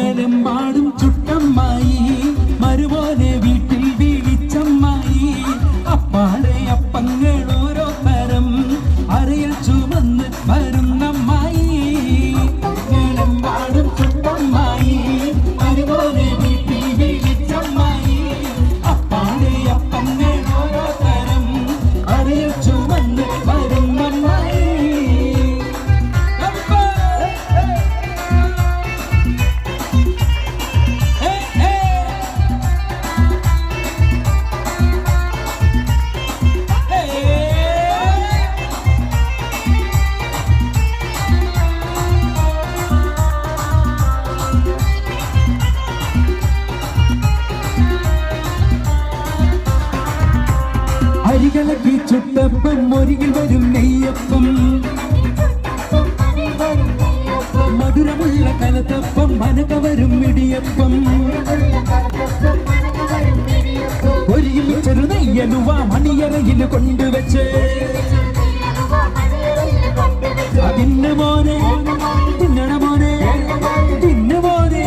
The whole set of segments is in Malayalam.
ഞങ്ങളെമ്പാടും ചുട്ടമ്മായി മരുമോനെ വീട്ടിൽ വിളിച്ചമ്മായി അപ്പാടെ അപ്പങ്ങൾ ഓരോ തരം അരയിൽ ചുമന്ന് വരുന്നമ്മായി ഞങ്ങളെമ്പാടും ചുട്ടമ്മായി മരുമോനെ വീട്ടിൽ വിളിച്ചമ്മായി അപ്പാടെ അപ്പങ്ങൾ ഓരോ തരം അരയിൽ ചുമന്ന് വരുന്നമ്മായി അരികളക്കി ചുട്ടപ്പം ഒരികിൽ വരും നെയ്യപ്പം മധുരമുള്ള കലത്തപ്പം മനകവരും ഇടിയപ്പം ഒരികിൽ ചെറു നെയ്യലുവ മണിയറയിൽ കൊണ്ടുവച്ച് അതിന് മോനെ തിന്നണ മോനെ തിന്നു മോനെ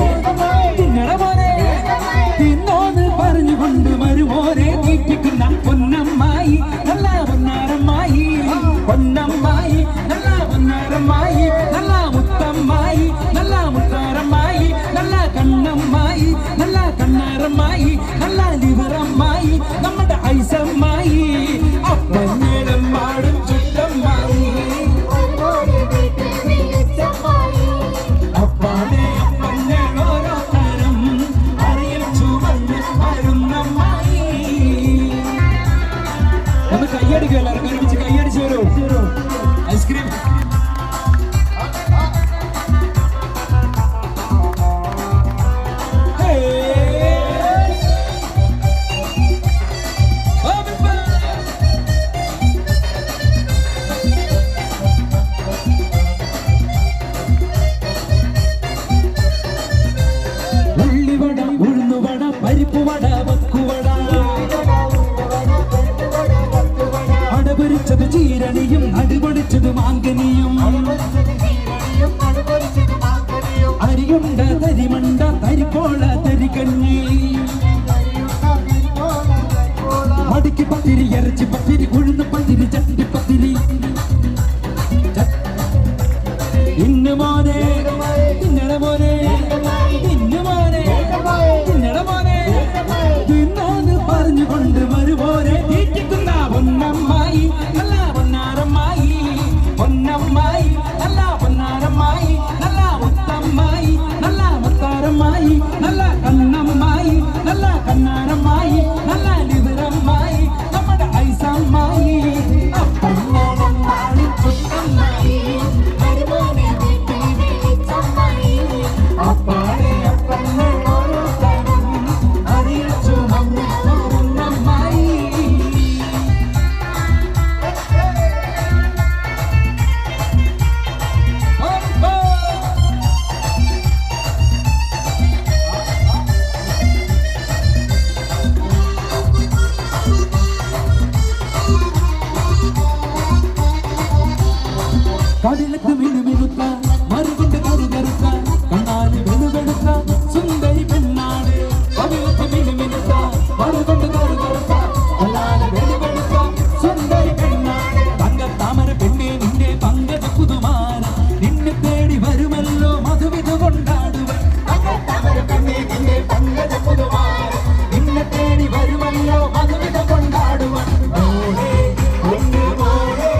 തിന്നണ മോനെ തിന്നോന്ന് പറഞ്ഞുകൊണ്ട് മരുമോനെ തീറ്റിക്കുന്ന പൊന്നമ്മായി നല്ല പൊന്നാരമ്മായി പൊന്നമ്മായി നല്ല പൊന്നാരമ്മായി നല്ല മുത്തമ്മായി നല്ല മുത്താരമ്മായി നല്ല കണ്ണമ്മായി നല്ല കണ്ണാരമ്മായി നല്ല ലിവറമ്മായി നമ്മുടെ ഐസമ്മായി അപ്പഞ്ഞേരം പാടും ചുറ്റമ്മായി അപ്പാടെ അപ്പഞ്ഞേർ ഓരോ തരം അറിയിൽ ചുവന്ന് വരുന്നമ്മായി ഒന്ന് കയ്യടിക്കുമല്ലോ ഒരുമിച്ച് കയ്യടിച്ചു വരൂ ഐസ്ക്രീം ഉള്ളിവട ഉഴുന്നുവട പരിപ്പുവട വക്കുവട അടപൊരിച്ചത് ചീരണിയും അടിപൊളിച്ചത് മാങ്കനിയും അരിയുണ്ട തരിമണ്ട തരിപ്പോള തരികഞ്ഞി മടിക്ക് പത്തിരി ഇറച്ചി പത്തിരി ഉഴുന്ന് പത്തിരി ചട്ടി പത്തിരി ഇന്ന് മോനെ തിന്നട മോനെ ഇന്ന് മോനെ തിന്നട മോനെ തിന്നോന്ന് പറഞ്ഞുകൊണ്ട് വരുമോനെ തീറ്റിക്കുന്ന പൊന്നമ്മായി നല്ല പൊന്നാരമ്മായി പൊന്നമ്മായി നല്ല പൊന്നാരമ്മായി നല്ല മുത്തമ്മായി നല്ല മുത്താരമ്മായി നല്ല കണ്ണമ്മായി നല്ല കണ്ണാരമ്മായി നല്ല ലിവറമ്മായി നമ്മുടെ ഐസമ്മായി അപ്പമ്മോണമ്മായി ചുട്ടമ്മായി അപ്പാടെ അപ്പങ്ങൾ ഓരോ തരം അറിയിൽ ചുമന്ന് വരുന്നമ്മായി കടലത്ത് മിനുമിനുത്ത മറുകൊണ്ട് കറുകറുത്ത കണ്ണാല് വെളുവെളുത്ത സുന്ദരി പെണ്ണാട് കടലത്ത് മിനുമിനുത്ത മറുകൊണ്ട് കറുകറുത്ത കണ്ണാല് വെളുവെളുത്ത സുന്ദരി പെണ്ണാട് തങ്കത്താമര പെണ്ണെ നിന്റെ പങ്കജ പുതുമാന നിന്നെ തേടി വരുമല്ലോ മധുവിധു കൊണ്ടാടുവൻ തങ്കത്താമര പെണ്ണെ നിന്റെ പങ്കജ പുതുമാന നിന്നെ തേടി വരുമല്ലോ മധുവിധു കൊണ്ടാടുവൻ മോളെ ഒന്ന് മോളെ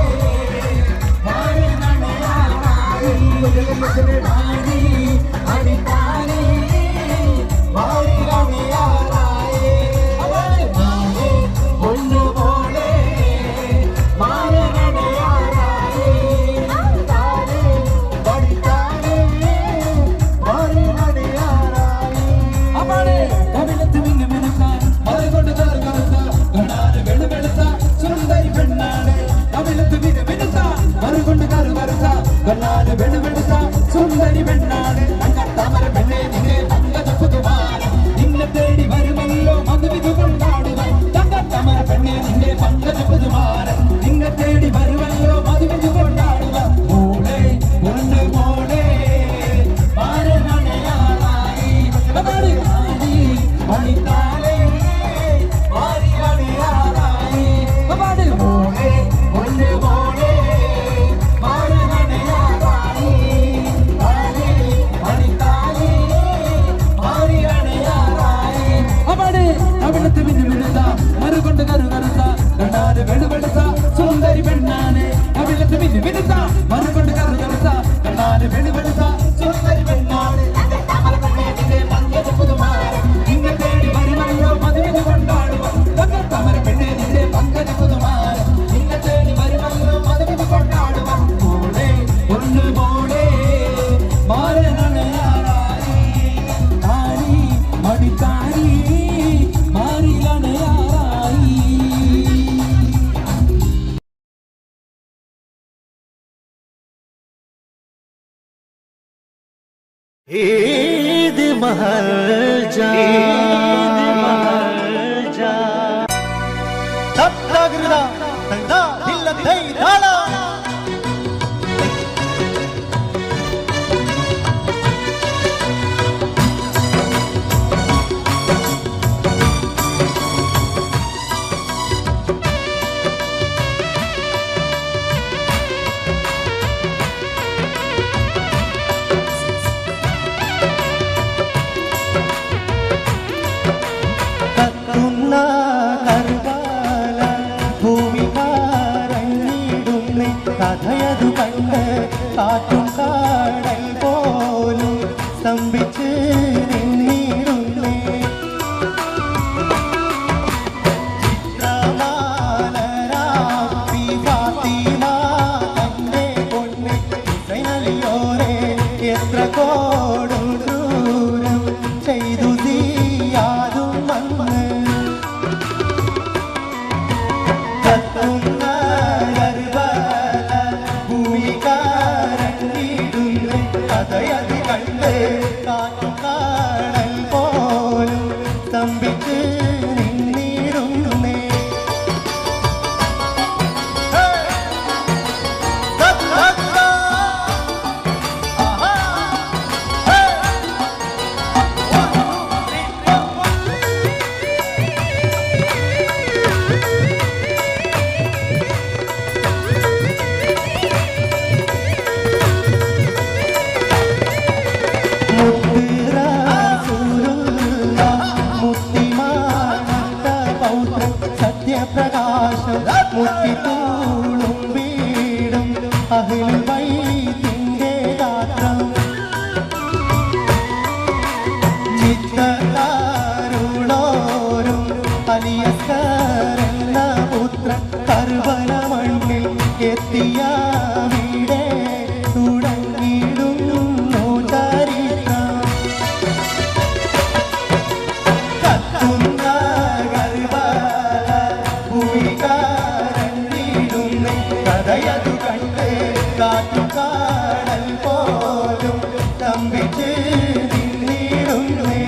സുന്ദരി പെണ്ണാണ് തങ്കത്താമര പെണ്ണെ നിന്നെ പങ്കജ പുതുമാന നിന്നെ തേടി വരുമല്ലോ മധുവിധു കൊണ്ടാടുക തങ്കത്താമര പെണ്ണെ നിന്റെ പങ്കജ പുതുമാന നിന്നെ തേടി വരുമല്ലോ മധുവിധു കൊണ്ടാടുക മോളെ പൊണ്ണ് മോളെ മാരനണയാളായി ईद महर्जा തത്തകൃതാ തന്താ ദില്ലതൈ ധാളാ കഥയതു കണ്ട് കാറ്റും കാടൽ പോലും സ്തംഭിച്ച് നിന്നിരുന്നേ ചിത്രമാലരാപ്പി ഫാത്തിമ തന്റെ പൊന്നെ ഹുസൈനലിയോരെ എത്ര കോടും ദൂരം ചെയ്തു തീയാതും വന്ന് കഥയതി കണ്ട് കാറ്റും കാടൽ പോലും സ്തംഭിച്ച് നിന്നിരുന്നേ സത്യപ്രകാശം മുത്തിത്തൂളും വീടും അഹിൽ വൈത്തിൻ്റെ ഗാത്രം ചിത്തതാരുളോരും അലിയസ്കരെന്ന പുത്രൻ കർബല മണ്ണിൽ എത്തിയ വീടേ തുടങ്ങിയിടുന്നു ചരിത്രം കഥയതു കണ്ട് കാറ്റും കാടൽ പോലും സ്തംഭിച്ച് നിന്നിടുന്നേ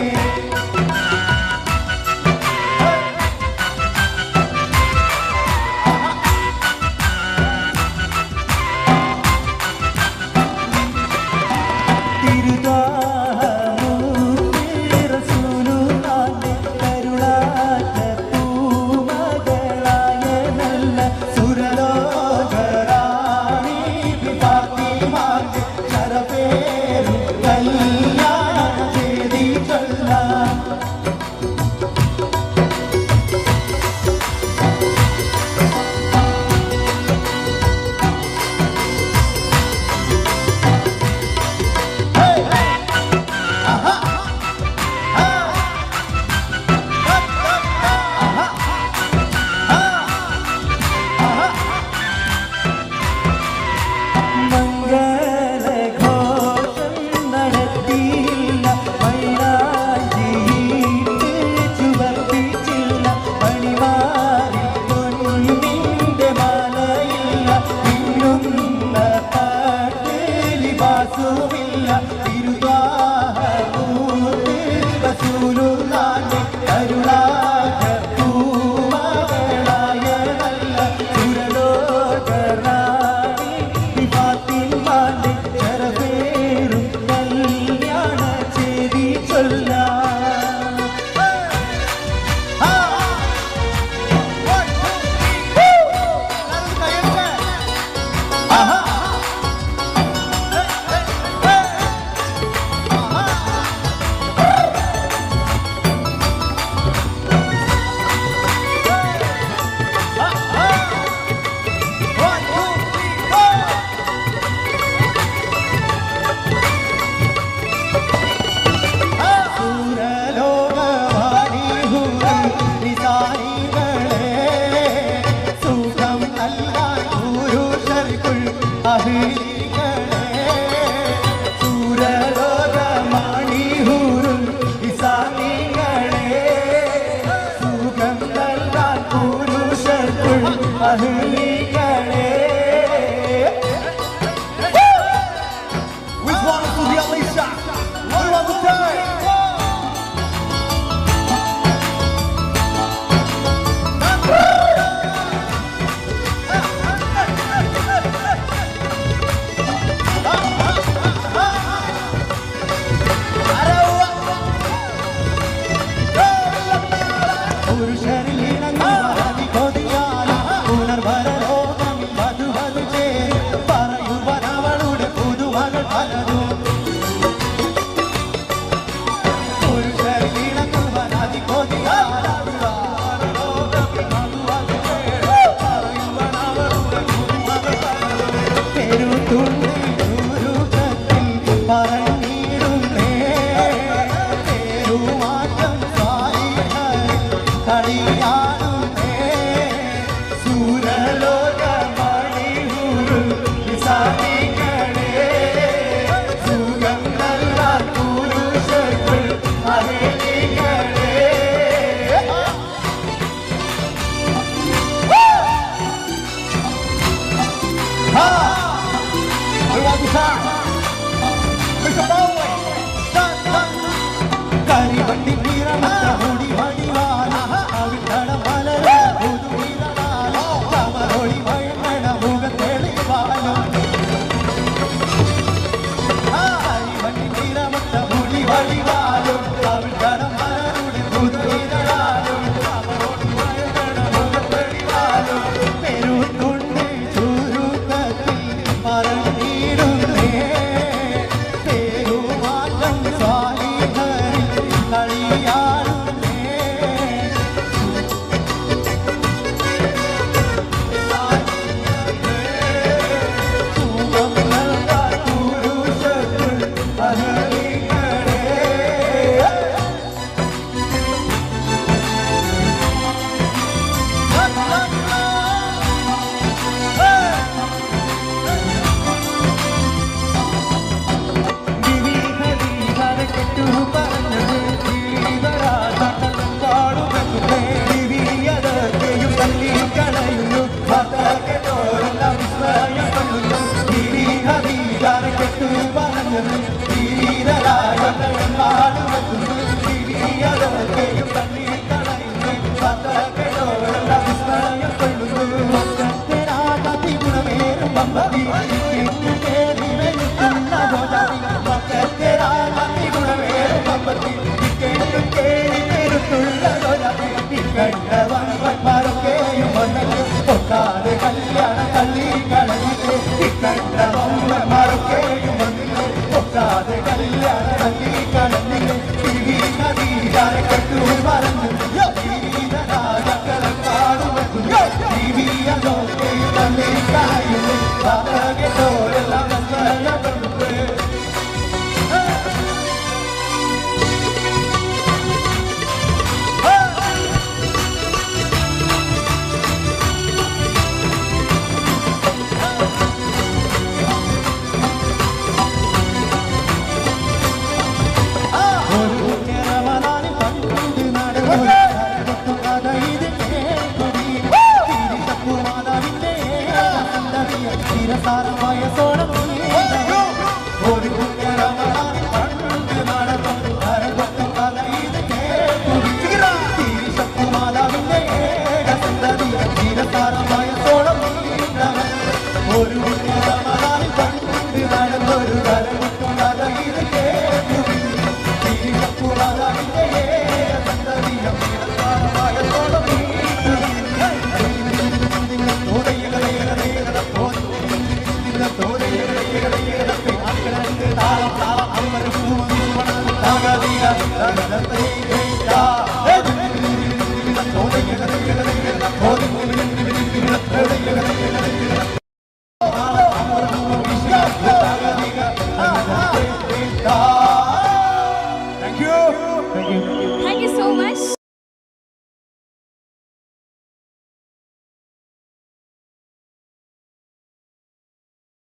Thank you so much.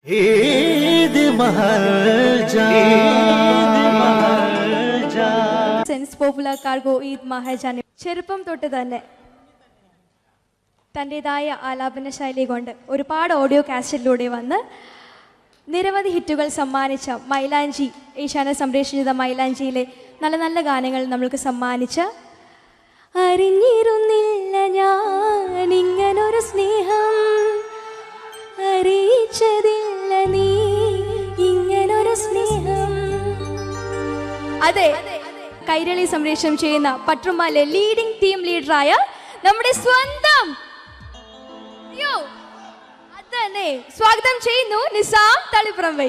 Eid Maharaja sense popular cargo Eid മഹാജാനെ ചെറുപ്പം തൊട്ട് തന്നെ തൻ്റെതായ ആലാപന ശൈലി കൊണ്ട് ഒരുപാട് ഓഡിയോ കാസറ്റിലൂടെ വന്ന് നിരവധി ഹിറ്റുകൾ സമ്മാനിച്ച മൈലാഞ്ചി ഏഷ്യാനെറ്റ് സംപ്രേഷണം ചെയ്ത മൈലാഞ്ചിയിലെ നല്ല നല്ല ഗാനങ്ങൾ നമ്മൾക്ക് സമ്മാനിച്ച അറിഞ്ഞിരുന്നില്ല ഞാൻ ഇങ്ങനൊരു സ്നേഹം അറിയിച്ചതില്ല നീ ഇങ്ങനൊരു സ്നേഹം. അതെ, കൈരളി സംപ്രേഷണം ചെയ്യുന്ന പട്രുമാലെ ലീഡിംഗ് ടീം ലീഡറായ നമ്മുടെ സ്വന്തം അതന്നെ സ്വാഗതം ചെയ്യുന്നു നിസാം തളിപ്പറമ്പ്.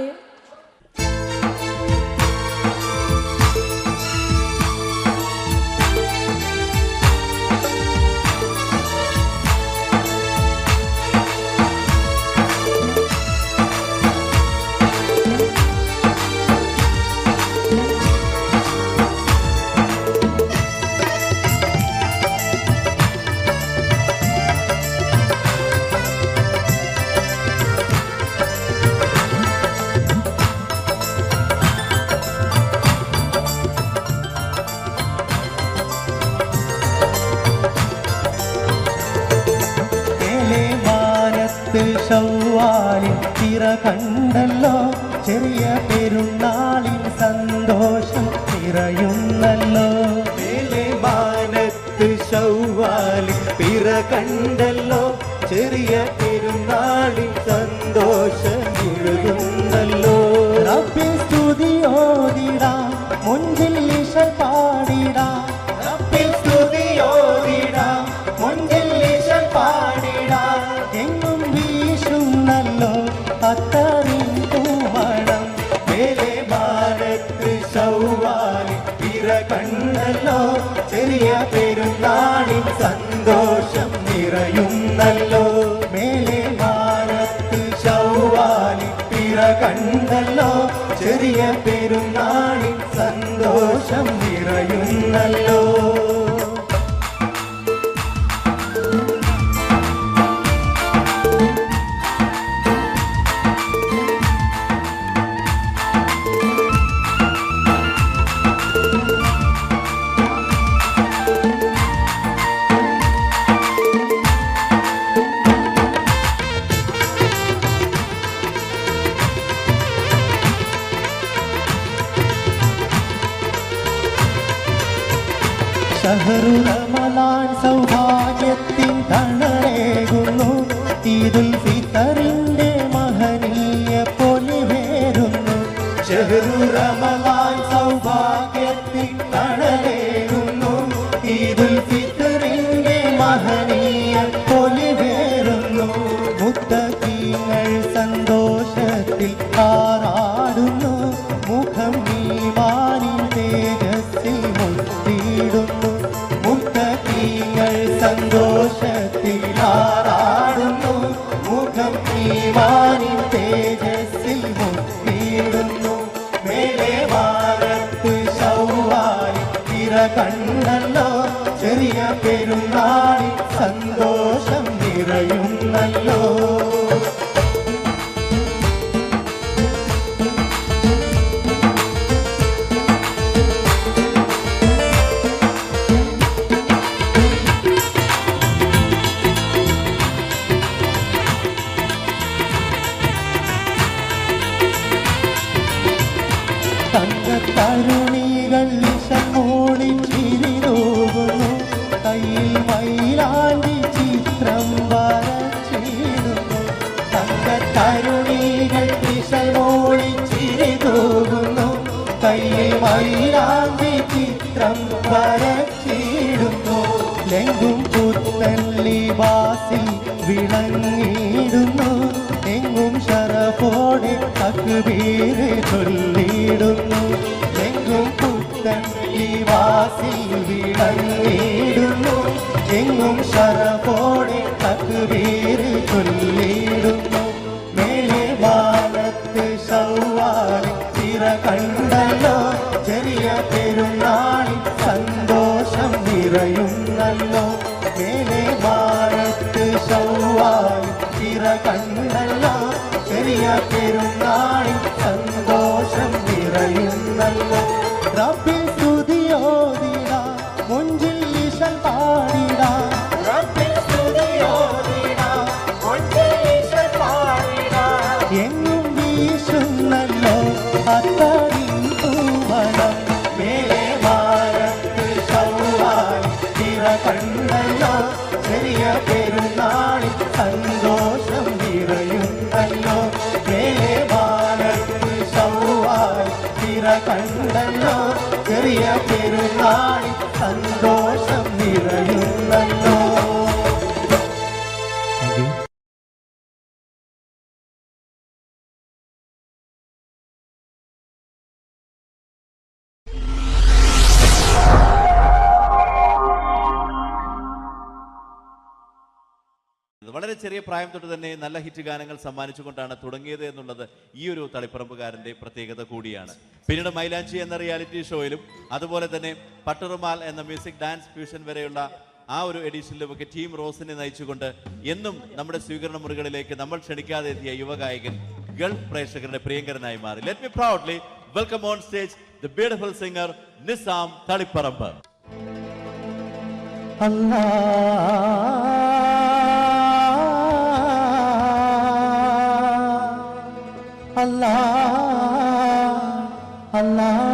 പിറ കണ്ടല്ലോ ചെറിയ പെരുന്നാളിൽ സന്തോഷം നിറയുന്നല്ലോ മേലെ മാനത്ത് ശൗവാലിൽ പിറ കണ്ടല്ലോ ചെറിയ പെരുന്നാളിൽ സന്തോഷം നിറയുന്നല്ലോ റബ്ബേ സ്തുതിയോദിടാം മുൻപിൽ ഇശ പാടിടാം റബ്ബേ സ്തുതിയോദിടാം മുൻപിൽ ഇശ പാടിടാം എങ്ങും വീശുന്നല്ലോ അത്തറിൻ പൂമണം മേലെ ഭാരത്ത് ശൗവാലിൽ പിറ കണ്ടല്ലോ ചെറിയ പെരുന്നാളിൽ സന്തോഷം നിറയുന്നല്ലോ മേലെ ഭാരത്ത് ശൗവാലിൽ പിറ കണ്ടല്ലോ ചെറിയ പെരുന്നാളിൽ സന്തോഷം നിറയുന്നല്ലോ ഷഹ്റു റമളാൻ സൗഭാഗ്യത്തിൻ തണലേകുന്നു ഈദുൽ ഫിത്തറിന്റെ മഹനീയ പൊലിവേറുന്നു ഷഹ്റു റമളാൻ സൗഭാഗ്യത്തിൻ തണലേകുന്നു ഈദുൽ ഫിത്തറിന്റെ മഹനീയ പൊലിവേറുന്നു മുത്തഖീങ്ങൾ സന്തോഷത്തിൽ ആറാടുന്നു മുഖം ഈമാനിൻ തേജസ്സിൽ മുത്തിയിടുന്നു മുത്തഖീങ്ങൾ സന്തോഷത്തിൽ ആറാടുന്നു മുഖം ഈമാനിൻ തേജസ്സിൽ മുത്തിയിടുന്നു മേലെ വാരത്ത് ശൗവാലിൽ പിറ കണ്ടല്ലോ ചെറിയ പെരുന്നാളിൽ സന്തോഷം നിറയുന്നല്ലോ തരുണികൾ മൂളി ചിരിതൂകുന്നു കയ്യിൽ മൈലാണ്ടി ചിത്രം വരച്ചിടുന്നു തരുണികൾ മൂളി ചിരിതൂകുന്നു കയ്യിൽ മൈലാണ്ടി ചിത്രം വരച്ചിടുന്നു ലെങ്കും പുത്തൻ ലിബാസിൽ വിളങ്ങിയിടുന്നു എങ്ങും ശറഫോടെ തക്ബീർ ചൊല്ലിയിടുന്നു എങ്ങും പുത്തൻ ലിബാസിൽ വിളങ്ങിയിടുന്നു എങ്ങും ശറഫോടെ തക്ബീർ ചൊല്ലിയിടുന്നു മേലെ വാനത്ത് ശൗവാലിൽ പിറ കണ്ടല്ലോ ചെറിയ പെരുന്നാളിൽ സന്തോഷം നിറയുന്നല്ലോ മേലെ വാനത്ത് ശൗവാലിൽ പിറ കണ്ടല്ലോ ചെറിയ പെരുന്നാളിൽ സന്തോഷം നിറയുന്നല്ലോ റബ്ബേ സ്തുതിയോദിടാ മുൻപിൽ ഇശൽ പാടിടാ റബ്ബേ സ്തുതിയോദിടാ മുൻപിൽ ഇശൽ പാടിടാ എങ്ങും വീശുന്നല്ലോ അത്തറിൻ പൂമണം മേലെ വാരത്ത് ശൗവാലിൽ പിറ കണ്ടല്ലോ ചെറിയ പെരുന്നാളിൽ സന്തോഷം നിറയുന്നല്ലോ മേലെ വാരത്ത് ശൗവാലിൽ പിറ കണ്ടല്ലോ ചെറിയ പെരുന്നാളിൽ സന്തോഷം നിറയുന്നല്ലോ. വളരെ ചെറിയ പ്രായം തൊട്ട് തന്നെ നല്ല ഹിറ്റ് ഗാനങ്ങൾ സമ്മാനിച്ചുകൊണ്ടാണ് തുടങ്ങിയത് എന്നുള്ളത് ഈ ഒരു തളിപ്പറമ്പുകാരൻ്റെ പ്രത്യേകത കൂടിയാണ്. പിന്നീട് മൈലാഞ്ചി എന്ന റിയാലിറ്റി ഷോയിലും അതുപോലെ തന്നെ പട്ടുറുമാൽ എന്ന മ്യൂസിക് ഡാൻസ് ഫ്യൂഷൻ വരെയുള്ള ആ ഒരു എഡിഷനിലുമൊക്കെ ടീം റോസിനെ നയിച്ചുകൊണ്ട് എന്നും നമ്മുടെ സ്വീകരണ മുറികളിലേക്ക് നമ്മൾ ക്ഷണിക്കാതെ എത്തിയ യുവഗായകൻ ഗൾഫ് പ്രേക്ഷകരുടെ പ്രിയങ്കരനായി മാറി. Let me proudly welcome on stage the beautiful singer Nisam Thaliparamba. അല്ലാ.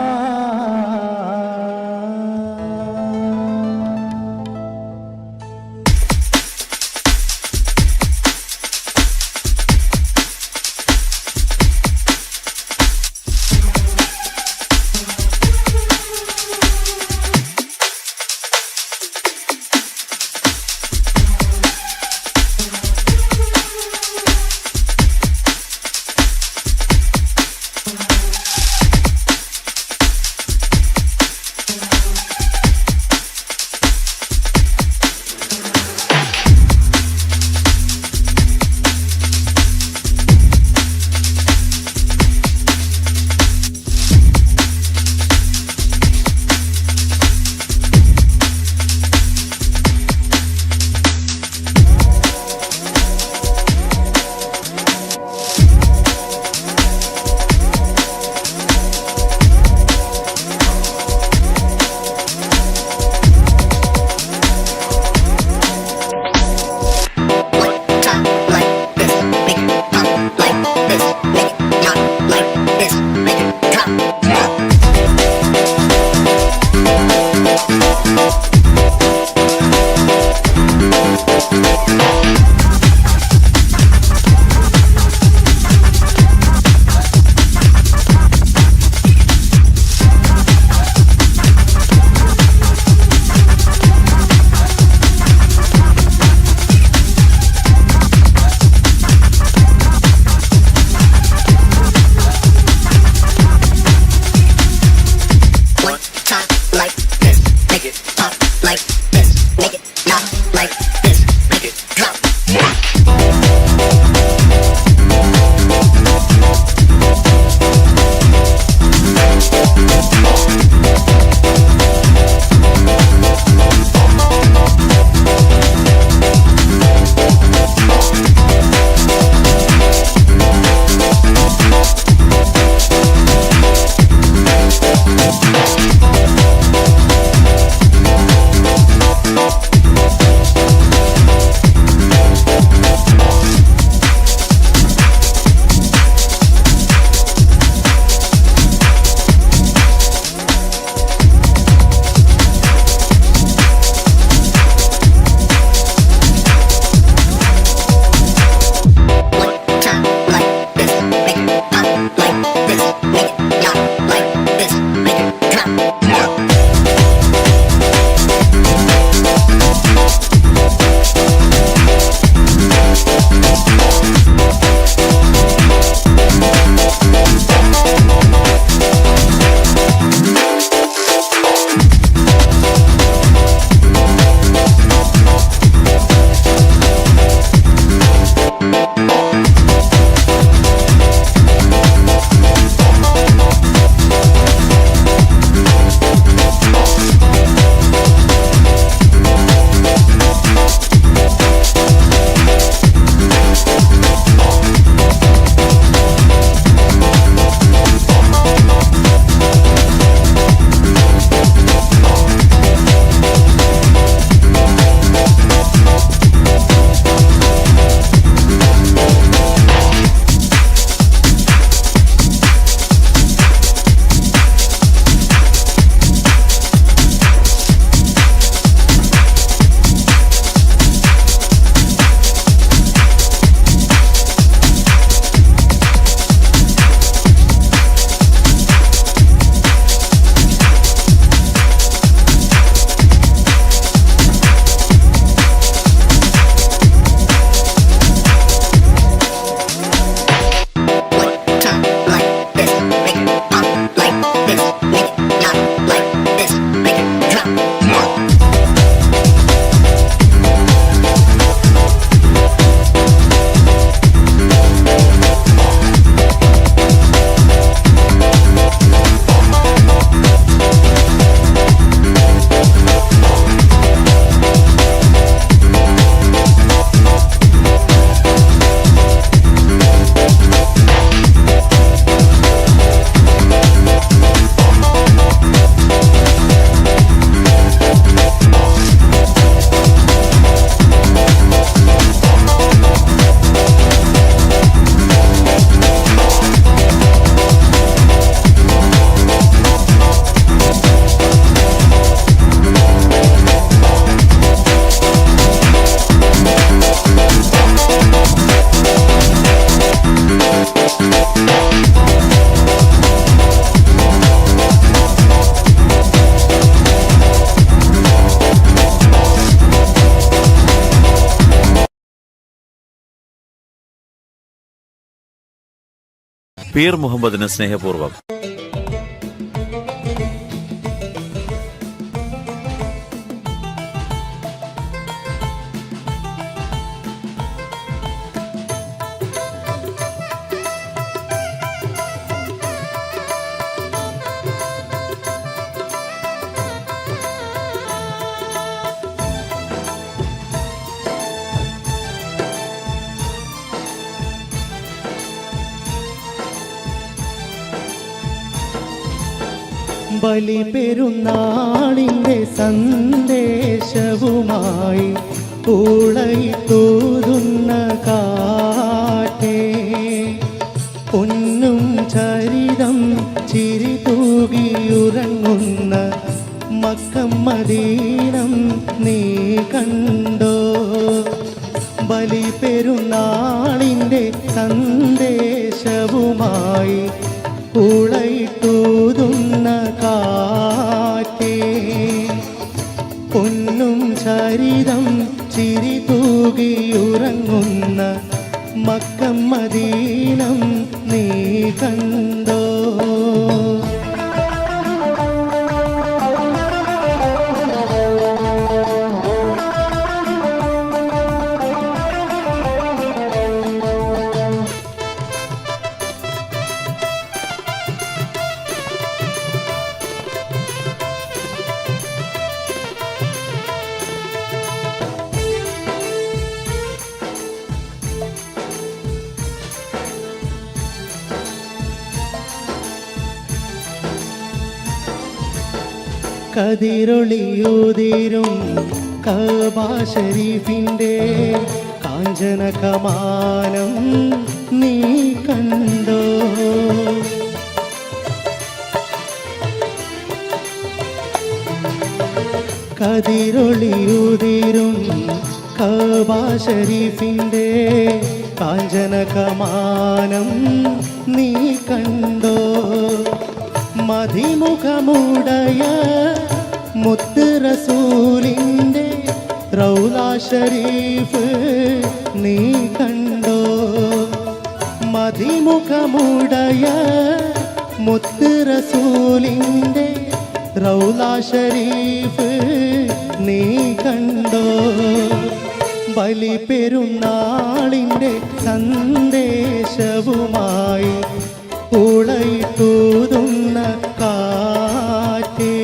പീർ മുഹമ്മദിന് സ്നേഹപൂർവ്വം. ബലി പെരുന്നാളിൻ്റെ സന്ദേശവുമായി ഊളയിത്തൂതുന്ന കാറ്റേ, പൊന്നും ചരിതം ചിരി തൂകിയുറങ്ങുന്ന മക്കം മദീനം നീ കണ്ടോ? ബലി പെരുന്നാളിൻ്റെ സന്ദേശവുമായി ഊളയിത്തൂതുന്ന കാറ്റേ, പൊന്നും ചരിതം ചിരി തൂകിയുറങ്ങുന്ന മക്കം മദീനം നീ കണ്ടോ? കതിരൊളിയുതിരും കഅബ ശരീഫിൻ്റെ കാഞ്ചന കമാനം നീ കണ്ടോ? കതിരൊളിയുതിരും കഅബ ശരീഫിൻ്റെ കാഞ്ചന കമാനം നീ കണ്ടോ? മതിമുഖമുടയ മുത്ത് റസൂലിൻ്റെ റൗള ശരീഫ് നീ കണ്ടോ? മതിമുഖമുടയ മുത്ത് റസൂലിൻ്റെ റൗള ശരീഫ് നീ കണ്ടോ? ബലി പെരുന്നാളിൻ്റെ സന്ദേശവുമായി ഊളയിത്തൂതുന്ന കാറ്റേ,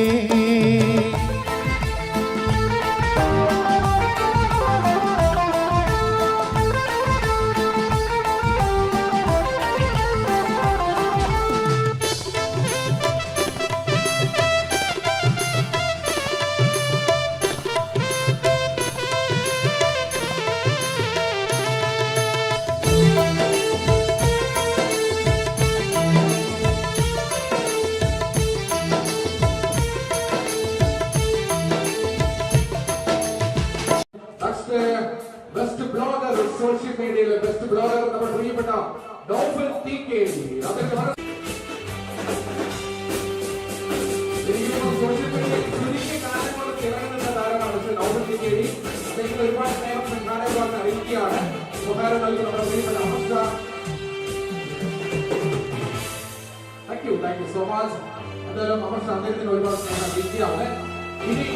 ബെസ്റ്റ് ബ്ലോഗർ സോഷ്യൽ മീഡിയയിലെ ബെസ്റ്റ് ബ്ലോഗർ നമ്മുടെ പ്രിയപ്പെട്ട ഡോഫിൻ TK. സോഷ്യൽ മീഡിയയിൽ ചുരുങ്ങിയ കാലങ്ങളൊക്കെ ഇറങ്ങുന്ന താരമാണ് ഡോഫിൻ TK. അദ്ദേഹത്തിന് ഒരുപാട് സ്നേഹം സംഘാടകർക്ക് അറിയിക്കുകയാണ്. ഉപകാരം നൽകുന്ന നമ്മുടെ പ്രിയപ്പെട്ട Amarsha. Thank you so much. എന്തായാലും അമർഷ അദ്ദേഹത്തിന് ഒരുപാട് സ്നേഹം അറിയിക്കുകയാണ്. ഇനി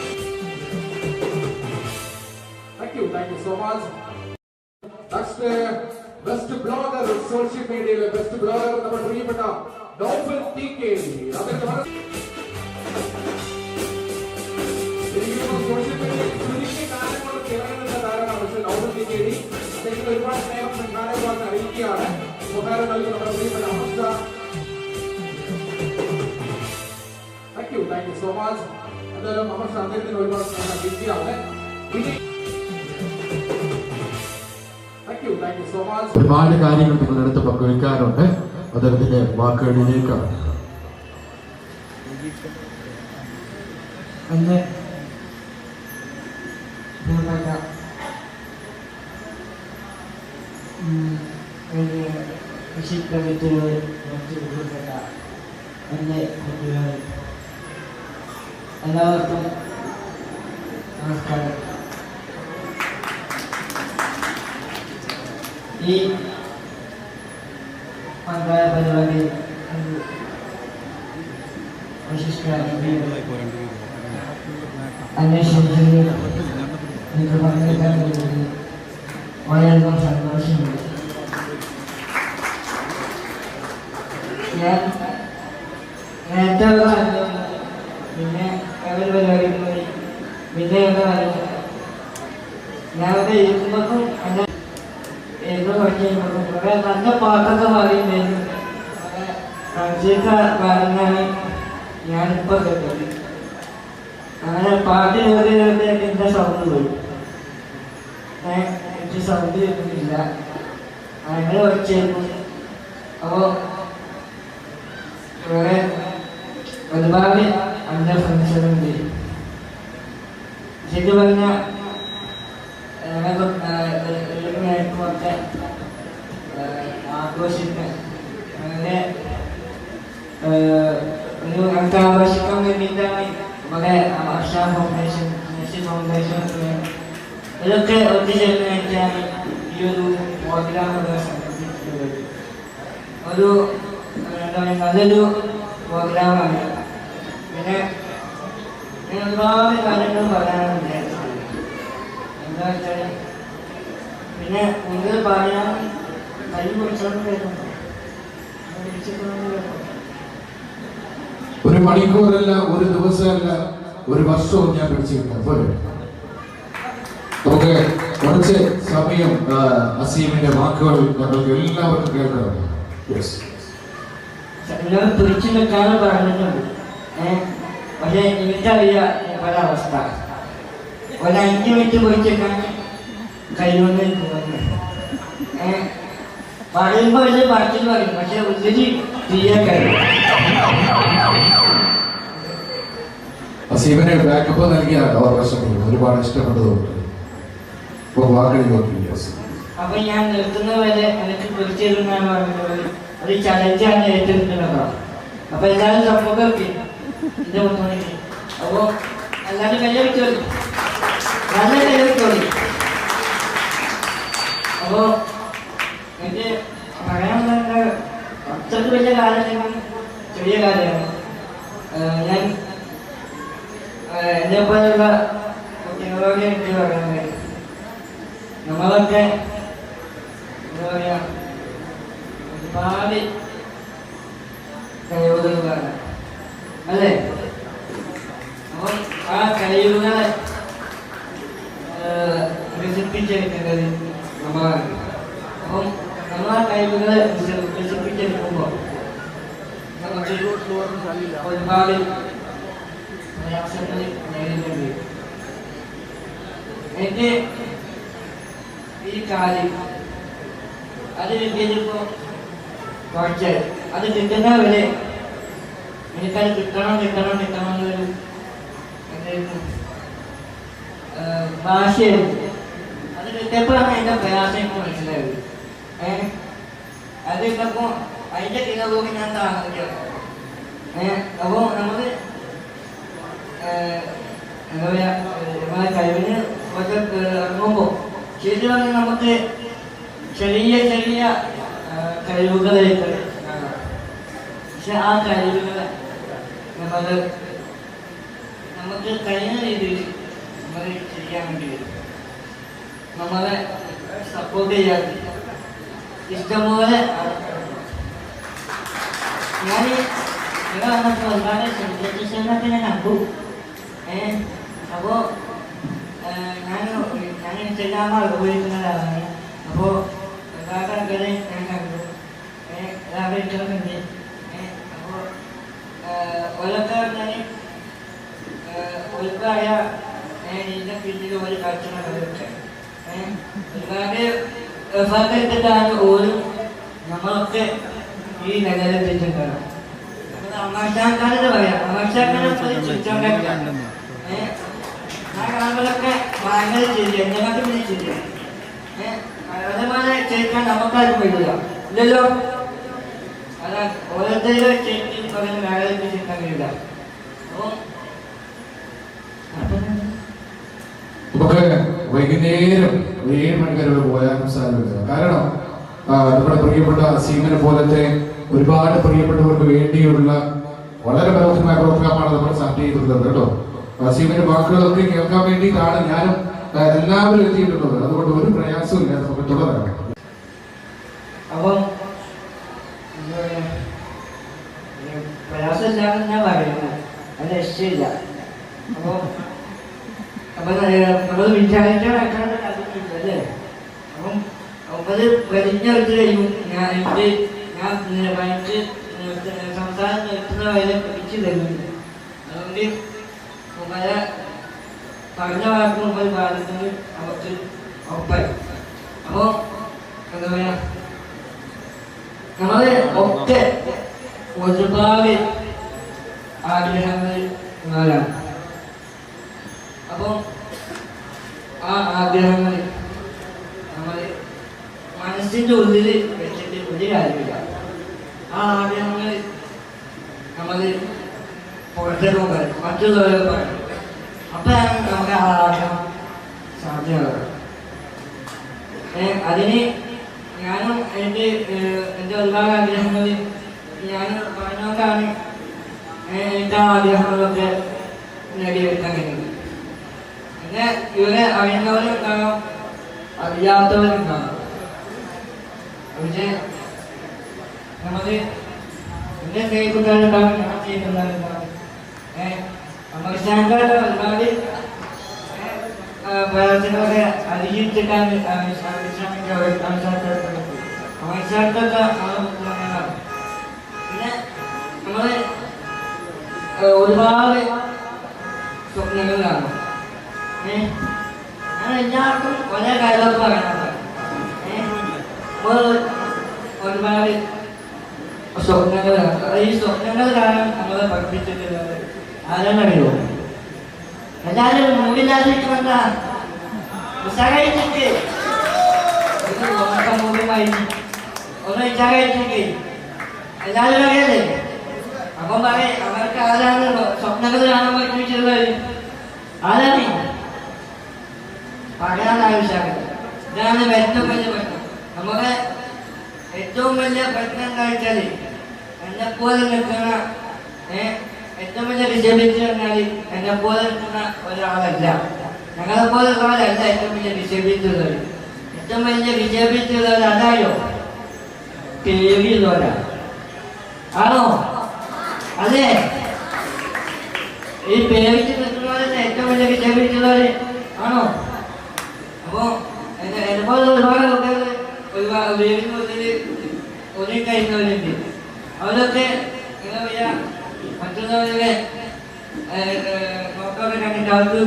Thank you so much. Next, best blogger social മീഡിയയിലെ ബെസ്റ്റ് ബ്ലോഗർ നമ്മുടെ പ്രിയപ്പെട്ട ഡോഫിൻ TK. സോഷ്യൽ മീഡിയയിൽ ചുരുങ്ങിയ കാലങ്ങളൊക്കെ ഇറങ്ങുന്ന താരമാണ് ഡോഫിൻ TK. അദ്ദേഹത്തിന് ഒരുപാട് സ്നേഹം സംഘാടകർക്ക് അറിയിക്കുകയാണ്. ഉപകാരം നൽകുന്ന നമ്മുടെ പ്രിയപ്പെട്ട Amarsha. Thank you so much. എന്തായാലും അമർഷ അദ്ദേഹത്തിന് ഒരുപാട് സ്നേഹം അറിയിക്കുകയാണ്. ഇനി ഒരുപാട് കാര്യങ്ങൾ നിങ്ങളെടുത്ത് പങ്കുവയ്ക്കാറുണ്ട്. അദ്ദേഹത്തിന്റെ വാക്കുകളിലേക്കാണ്. അന്ന് കൃഷി കമ്മിറ്റികൾ ബന്ധപ്പെട്ട എൻ്റെ കുട്ടികൾ എല്ലാവർക്കും നമസ്കാരം. ഈ മഹത്തായ പരിപാടി വിശിഷ്ട അന്വേഷിച്ചതിൽ എനിക്ക് പങ്കെടുക്കാൻ കഴിഞ്ഞത് വളരെയധികം സന്തോഷമുണ്ട്. ഞാൻ നേരത്തെ പിന്നെ അവർ പരിപാടിക്ക് പോയി പിന്നെ ഞാനവിടെ ഇരിക്കുമ്പോഴും എൻ്റെ ഏതോ പഠിച്ചു കഴിയുമ്പോഴും കുറേ നല്ല പാട്ടൊക്കെ പാടിയിട്ടുണ്ടായിരുന്നു. ഫ്രണ്ട്സൊക്കെ പാടുന്നതാണ് ഞാനിപ്പോൾ കേട്ടത്. അങ്ങനെ പാട്ട് കേട്ട് എൻ്റെ സൗണ്ട് പോയി. എനിക്ക് സൗണ്ട് കേൾക്കുന്നില്ല. അങ്ങനെ കുറച്ചായിരുന്നു. അപ്പോൾ വേറെ ഒരുപാട് എൻ്റെ ഫ്രണ്ട്സുകളുണ്ട്. ശരിക്കും പറഞ്ഞാൽ നേരത്തുമൊക്കെ ആഘോഷിക്കാൻ അങ്ങനെ ഒരു ഞങ്ങൾക്ക് ആഘോഷിക്കാൻ വേണ്ടിയിട്ടാണ് നമ്മുടെ ആശ ഫൗണ്ടേഷൻ മെസ്സി ഫൗണ്ടേഷൻ ഇതൊക്കെ ഒത്തുചേർന്നിട്ടാണ് ഈ ഒരു പ്രോഗ്രാം സംഘടിപ്പിച്ചിട്ടുള്ളത്. ഒരു എന്താ പറയുക നല്ലൊരു പ്രോഗ്രാമാണ്. പിന്നെ ഒരുപാട് കാര്യങ്ങൾ പറയാനുണ്ട്. എന്താ വെച്ചാൽ പിന്നെ കൂടുതൽ പറയാൻ കൈ പിടിച്ചോണ്ട് കേൾക്കുന്നു. ഒരു മണിക്കൂറല്ല, ഒരു ദിവസമല്ല, ഒരു വർഷവും ഞാൻ പിടിച്ചിരിക്കാം. പോലെ നമുക്ക് കുറച്ച് സമയം അസീമിന്റെ വാക്കുകൾ ഞങ്ങൾക്ക് എല്ലാവർക്കും കേൾക്കണം. പിടിച്ചു നിൽക്കാനും പറഞ്ഞിട്ടുണ്ട്. പക്ഷെ എനിക്കറിയാം പല അവസ്ഥ. ഒരു 5 മിനിറ്റ് പിടിച്ചേക്കാൻ കഴിയുമെന്ന് തോന്നുന്നു. പറയുമ്പോൾ വലിയ പാട്ടിൽ പറയും, പക്ഷെ ഉള്ളിൽ ചെയ്യാൻ കഴിയും. അസീമിനെ ബാക്കപ്പ് നൽകിയാണ് അവർ വർഷങ്ങൾ ഒരുപാട് ഇഷ്ടപ്പെട്ടതുകൊണ്ട് ഇപ്പോൾ വാക്കുകൾ നോക്കില്ല. അപ്പൊ ഞാൻ നിർത്തുന്നവരെ എനിക്ക് പിടിച്ചിരുന്നാണ് പറഞ്ഞത്. ഒരു ചലഞ്ചാണ് ഏറ്റെടുക്കുന്നത്. അപ്പൊ എല്ലാവരും സപ്പോർട്ട് എന്റെ മുന്നോട്ട്. അപ്പോ എല്ലാവരും കയ്യെടുത്തോളി, നല്ല കയ്യെടുത്തോളി. അപ്പോ എനിക്ക് പറയാനുള്ള അത്രയ്ക്ക് വലിയ കാര്യം ചെറിയ കാര്യമാണ്. ഞാൻ എന്നെ പോലുള്ള കുട്ടികളോട് എനിക്ക് പറയുന്നത്, നമ്മളൊക്കെ എന്താ പറയാ ഒരുപാട് കഴിവുകളാണ് അല്ലേ? അപ്പം ആ കഴിവുകളെ വികസിപ്പിച്ചെടുക്കേണ്ടത് നമ്മളാണ്. അപ്പം നമ്മൾ ആ കഴിവുകളെ വികസിപ്പിച്ചെടുക്കുമ്പോൾ നമുക്ക് ഒരുപാട് പ്രയാസങ്ങൾ നേരിടേണ്ടി വരും. എനിക്ക് ഈ കാര്യം അത് കിട്ടിയപ്പോൾ കുറച്ച് അത് കിട്ടുന്നവരെ എനിക്കത് കിട്ടണം എന്നൊരു എന്തായിരുന്നു ഭാഷയായിരുന്നു. അത് കിട്ടിയപ്പോഴാണ് അതിൻ്റെ പ്രയാസം എനിക്ക് മനസ്സിലായത്. അത് കിട്ടപ്പോൾ അതിൻ്റെ കിണറും ഞാൻ താങ്ങില്ല. അപ്പോൾ നമ്മൾ എന്താ പറയുക നമ്മളെ കഴിവിന് കുറച്ച് ഇറങ്ങുമ്പോൾ ശരിക്കും പറഞ്ഞാൽ നമുക്ക് ചെറിയ ചെറിയ കഴിവുകളായിട്ട് കാണാം. പക്ഷെ ആ കഴിവുകളെ നമുക്ക് കഴിയുന്ന രീതിയിൽ നമ്മൾ ചെയ്യാൻ വേണ്ടി വരും. നമ്മളെ സപ്പോർട്ട് ചെയ്യാൻ ഇഷ്ടംപോലെ ഞാൻ ഇവിടെ വന്നപ്പോൾ ഒരുപാട് സെലിബ്രിറ്റീസിനൊക്കെ ഞാൻ കണ്ടു. അപ്പോൾ ഞാൻ ഇൻസ്റ്റഗ്രാം ഉപയോഗിക്കുന്നതാണ്. അപ്പോൾ ഒരുപാട് ആൾക്കാരെ ഞാൻ കണ്ടു, എല്ലാവരും ഇഷ്ടമുണ്ട്. അപ്പോൾ ഓരോക്കെ പറഞ്ഞാൽ ഒരുപാട് ഇതിൻ്റെ പിന്നിൽ ഒരു കാഴ്ചകളൊക്കെ ഒരുപാട് എഫേർട്ട് എടുത്തിട്ടാണ് ഓരോ നമ്മളൊക്കെ ഈ നിലയിലെത്തിയിട്ടുണ്ടാകും. അമർഷാക്കാരെന്ന് പറയാം, അമർഷാക്കാരെ ചിരിച്ചോണ്ടാണ് ആ കാണുമ്പോഴൊക്കെ ഭയങ്കര ചിരിയ, ഞങ്ങൾക്ക് പിന്നെ ചിരിയ. അതേപോലെ ചിരിക്കാൻ നമുക്കാരും വരില്ല ഇല്ലല്ലോ. അതാ ഓരോരുത്തരും ചേച്ചി പറയുന്ന മേഖലയിൽ ചിരിക്കാൻ കഴിയില്ല. അപ്പോൾ നമുക്ക് വൈകുന്നേരം 7 മണിക്ക് പോയാലും സാരമില്ല. കാരണം നമ്മുടെ പ്രിയപ്പെട്ട അസീമിനെ പോലത്തെ ഒരുപാട് പ്രിയപ്പെട്ടവർക്ക് വേണ്ടിയുള്ള വളരെ മനോഹരമായ പ്രോഗ്രാമാണ് നമ്മൾ സ്റ്റാർട്ട് ചെയ്തിട്ടുള്ളത് കേട്ടോ. വസീമിന്റെ വാക്കുകളൊക്കെ കേൾക്കാൻ വേണ്ടിയിട്ടാണ് ഞാനും എല്ലാവരും എത്തിയിട്ടുള്ളത്. അതുകൊണ്ട് ഒരു പ്രയാസവും ഇല്ല, നമുക്ക് തുടരാം. അപ്പം പ്രയാസമില്ലാന്ന് ഞാൻ പറയുന്നത്, അത് രക്ഷയില്ല. അപ്പോൾ നമ്മൾ വിചാരിച്ചാൽ അല്ലേ. അപ്പം അത് വെടിഞ്ഞെടുത്ത് കഴിയും. ഞാൻ സംസാരം നിർത്തുന്ന വരെ പിടിച്ചു തരുന്നുണ്ട്. അതുകൊണ്ട് പല പറഞ്ഞ വാക്കും ഒരു പാലത്തിന് അവർക്ക് ഒപ്പായി. അപ്പോൾ എന്താ പറയാ, നമ്മള് ഒക്കെ ഒരുപാട് ആഗ്രഹങ്ങൾ ഉള്ളവരാണ്. അപ്പം ആ ആഗ്രഹങ്ങൾ നമ്മൾ മനസ്സിൻ്റെ ഉള്ളിൽ വെച്ചിട്ട് ഒരു കാര്യമില്ല. ആ ആഗ്രഹങ്ങൾ നമ്മൾ പുറത്തേക്ക് പറയും, മറ്റുള്ളവരെ പറയും. അപ്പോഴാണ് നമുക്ക് ആ ആഗ്രഹം സാധ്യമാകുന്നത്. അതിന് ഞാനും എൻ്റെ ഒരുപാട് ആഗ്രഹങ്ങൾ ഞാൻ പറഞ്ഞുകൊണ്ടാണ് എൻ്റെ ആഗ്രഹങ്ങളൊക്കെ നേടിയെടുക്കാൻ കഴിയുന്നത്. പിന്നെ ഇവരെ അറിയുന്നവരുണ്ടാകും, അറിയാത്തവരുണ്ടാകും. പക്ഷേ നമ്മൾ എൻ്റെ സ്നേഹിക്കുന്നവരുണ്ടാകും, ഞാൻ ചെയ്യുന്നവരുണ്ടാകും. നമ്മൾ സ്റ്റാൻഡേർഡ് ഒരുപാട് പ്രവർത്തനങ്ങളെ അതിജീവിച്ചിട്ടാണ് പിന്നെ നമ്മൾ ഒരുപാട് സ്വപ്നങ്ങൾ കാണും. ഞാൻ എല്ലാവർക്കും ഒരേ കാര്യമൊക്കെ പറയണത്, ഒരുപാട് സ്വപ്നങ്ങൾ കാണും. ഈ സ്വപ്നങ്ങൾ കാണാൻ നമ്മളെ പഠിപ്പിച്ചിട്ടുള്ളത് ആരാണറിയോ? എല്ലാവരും മൂടില്ലാതിരിക്കുമെന്ന ഉത്സാഹിച്ചിട്ട് മൂല്യമായി ഒന്ന് ഉത്സാഹിച്ചിട്ട് എല്ലാവരും അറിയല്ലേ. അപ്പം പറയും അവർക്ക് ആരാണ് സ്വപ്നങ്ങൾ കാണാൻ പഠിപ്പിച്ചിട്ടുള്ളത്? ആരാണ് പറയാൻ ആവശ്യമാണ്. ഇതാണ് ഏറ്റവും വലിയ പ്രശ്നം. നമ്മുടെ ഏറ്റവും വലിയ പ്രശ്നം എന്താ വെച്ചാൽ എന്നെപ്പോലെ നിൽക്കുന്ന ഏറ്റവും വലിയ വിജയിച്ചു പറഞ്ഞാൽ എന്നെപ്പോലെ നിൽക്കുന്ന ഒരാളല്ല, ഞങ്ങളെപ്പോലെ ഒരാളല്ല ഏറ്റവും വലിയ വിജയിച്ചുള്ളത്. ഏറ്റവും വലിയ വിജയിച്ചുള്ളത് അതായോ? പേടിയുള്ളവരാണ്. ആണോ? അതെ, ഈ പേടിച്ച് നിൽക്കുന്നവരല്ലേ ഏറ്റവും വലിയ വിജയിച്ചുള്ളവർ ആണോ? അപ്പോ എന്നെപ്പോലെ ഒരുപാട് കുട്ടികൾ ഒരുപാട് വീടിനുള്ളിൽ ഒതുങ്ങി കഴിയുന്നവരുണ്ട്. അവരൊക്കെ എന്താ പറയാ, മറ്റുള്ളവരുടെ നോക്കൊക്കെ കണ്ടിട്ട് അവർക്ക്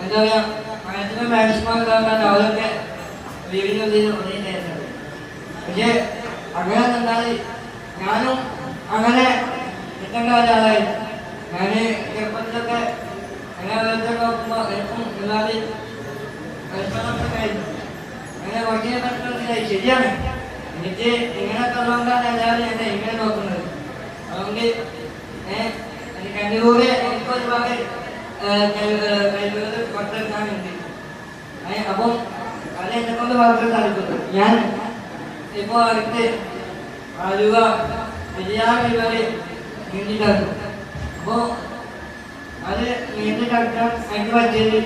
എന്താ പറയാ മാക്സിമം മാക്സിമം അവരൊക്കെ വീടിനുള്ളിൽ ഒതുങ്ങി കഴിയുന്നത്. പക്ഷെ അങ്ങനെ നിന്നാൽ ഞാനും അങ്ങനെ നിൽക്കേണ്ട ഒരാളായി. ഞാൻ ചെറുപ്പത്തിലൊക്കെ അങ്ങനെ ഓരോരുത്തർ നോക്കുമ്പോൾ എനിക്കും എല്ലാവരും പരിശ്രമമൊക്കെ കഴിഞ്ഞു. അങ്ങനെ കുറച്ച് പ്രശ്നത്തിലായി. ശരിയാണ്, എനിക്ക് ഇങ്ങനെയൊക്കെ ഉള്ളതുകൊണ്ടാണ് എല്ലാവരും എന്നെ ഇങ്ങനെ നോക്കുന്നത്. അതുകൊണ്ട് എനിക്ക് എൻ്റെ കൂടെ എനിക്കൊരുപാട് കഴിവുകൾ പുറത്തെടുക്കാനുണ്ട്. അപ്പം അത് എന്നെ കൊണ്ട് വളർത്താൻ സാധിക്കുന്നു. ഞാൻ ഇപ്പോൾ അടുത്ത് ആലുവ പെരിയാർ വരെ നീന്തിക്കിടക്കും. അപ്പോൾ അത് നീന്തിക്കിടക്കാൻ എനിക്ക് പറ്റിയത്